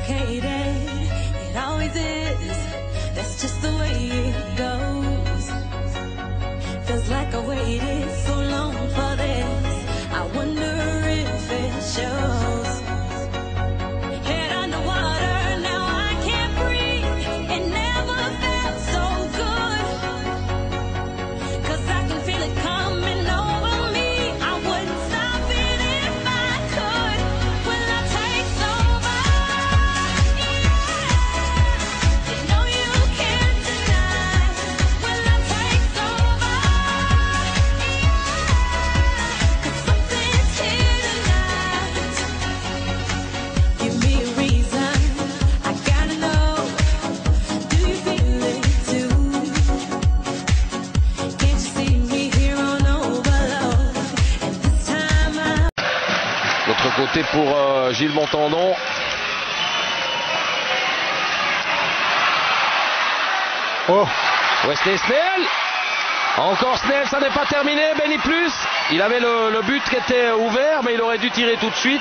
complicated. It always is. That's just the way it goes. Feels like I waited so long for this. I wonder if it shows. Head underwater, now I can't breathe. It never felt so good. 'Cause I can feel it coming over me. I wouldn't stop it if I could. Will I take over? Yeah. You know you can't deny. Will I take over? Yeah. 'Cause something's here tonight. Give me a reason. I gotta know. Do you feel it too? Can't you see me here on overload? And this time I L'autre côté pour Gilles Montandon. Oh, Wesley Snell. Encore Snell, ça n'est pas terminé. Benny Plus. Il avait le but qui était ouvert, mais il aurait dû tirer tout de suite.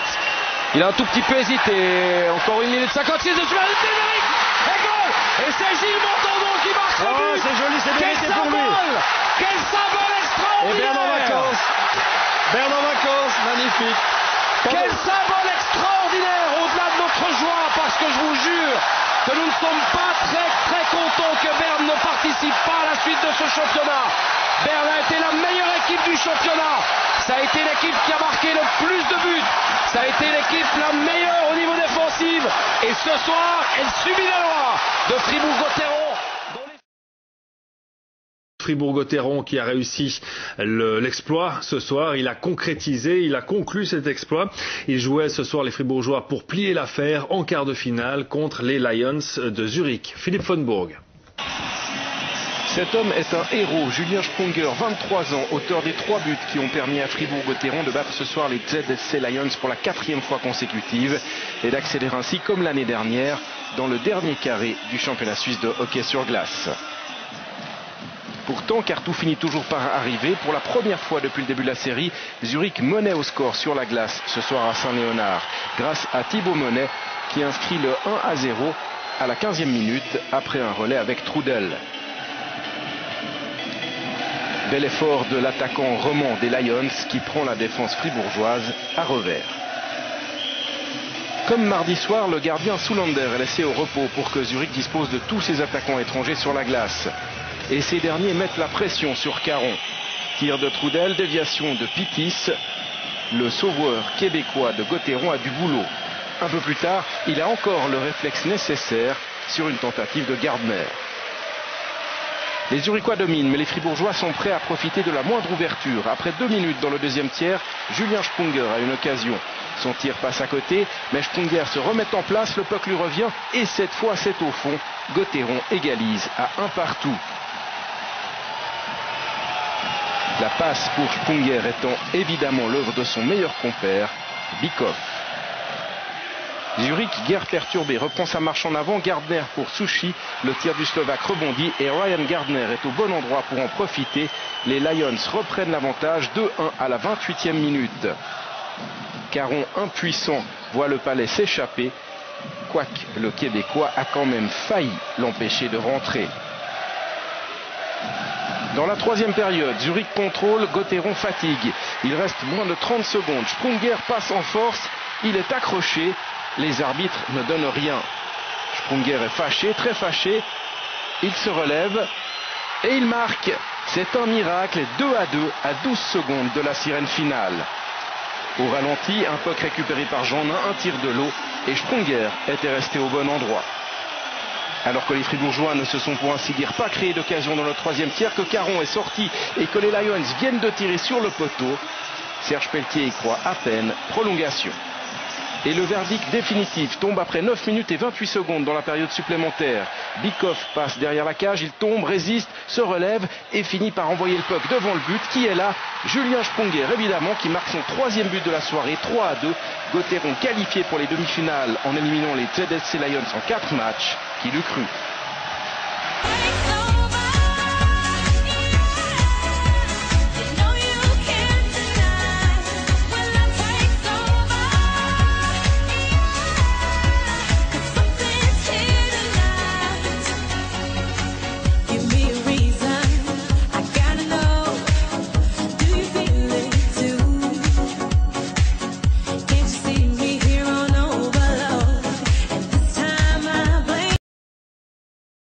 Il a un tout petit peu hésité. Encore 1 minute 56 de super. Et goal. Et c'est Gilles Montandon qui marque ce oh but. c'est joli, c'est Quel mérité pour lui. symbole. Quel symbole Et extraordinaire. Berne en vacances, magnifique. Quel symbole extraordinaire au-delà de notre joie, parce que je vous jure que nous ne sommes pas très contents que Berne ne participe pas à la suite de ce championnat. Berne a été la meilleure équipe du championnat. Ça a été l'équipe qui a marqué le plus de buts. Ça a été l'équipe la meilleure au niveau défensif. Et ce soir, elle subit la loi de Fribourg-Gotteron. Fribourg-Gotteron qui a réussi l'exploit ce soir, il a concrétisé, il a conclu cet exploit. Il jouait ce soir les Fribourgeois pour plier l'affaire en quart de finale contre les Lions de Zurich. Philippe von Bourg. Cet homme est un héros, Julien Sprunger, 23 ans, auteur des 3 buts qui ont permis à Fribourg-Gotteron de battre ce soir les ZSC Lions pour la 4e fois consécutive et d'accéder ainsi, comme l'année dernière, dans le dernier carré du championnat suisse de hockey sur glace. Pourtant, car tout finit toujours par arriver, pour la première fois depuis le début de la série, Zurich menait au score sur la glace ce soir à Saint-Léonard, grâce à Thibaut Monet qui inscrit le 1-0 à la 15e minute après un relais avec Trudel. Bel effort de l'attaquant roman des Lions qui prend la défense fribourgeoise à revers. Comme mardi soir, le gardien Soulander est laissé au repos pour que Zurich dispose de tous ses attaquants étrangers sur la glace. Et ces derniers mettent la pression sur Caron. Tir de Trudel, déviation de Pitis. Le sauveur québécois de Gotteron a du boulot. Un peu plus tard, il a encore le réflexe nécessaire sur une tentative de Gardner. Les Zurichois dominent, mais les Fribourgeois sont prêts à profiter de la moindre ouverture. Après 2 minutes dans le deuxième tiers, Julien Sprunger a une occasion. Son tir passe à côté, mais Sprunger se remet en place, le puck lui revient, et cette fois c'est au fond. Gotteron égalise à 1-1. La passe pour Sprunger étant évidemment l'œuvre de son meilleur compère, Bikov. Zurich, guère perturbé, reprend sa marche en avant. Gardner pour Sushi. Le tir du Slovaque rebondit et Ryan Gardner est au bon endroit pour en profiter. Les Lions reprennent l'avantage 2-1 à la 28e minute. Caron, impuissant, voit le palais s'échapper. Quoique le Québécois a quand même failli l'empêcher de rentrer. Dans la 3e période, Zurich contrôle, Gotteron fatigue. Il reste moins de 30 secondes. Sprunger passe en force, il est accroché. Les arbitres ne donnent rien. Sprunger est fâché, très fâché. Il se relève et il marque. C'est un miracle, 2-2 à 12 secondes de la sirène finale. Au ralenti, un puck récupéré par Jeanin, un tir de l'eau et Sprunger était resté au bon endroit. Alors que les Fribourgeois ne se sont pour ainsi dire pas créé d'occasion dans le 3e tiers, que Caron est sorti et que les Lions viennent de tirer sur le poteau, Serge Pelletier y croit à peine. Prolongation. Et le verdict définitif tombe après 9 minutes et 28 secondes dans la période supplémentaire. Bikov passe derrière la cage, il tombe, résiste, se relève et finit par envoyer le puck devant le but. Qui est là? Julien Sprunger, évidemment, qui marque son 3e but de la soirée, 3-2. Gotteron qualifié pour les demi-finales en éliminant les ZSC Lions en 4 matchs. Qui l'eût cru?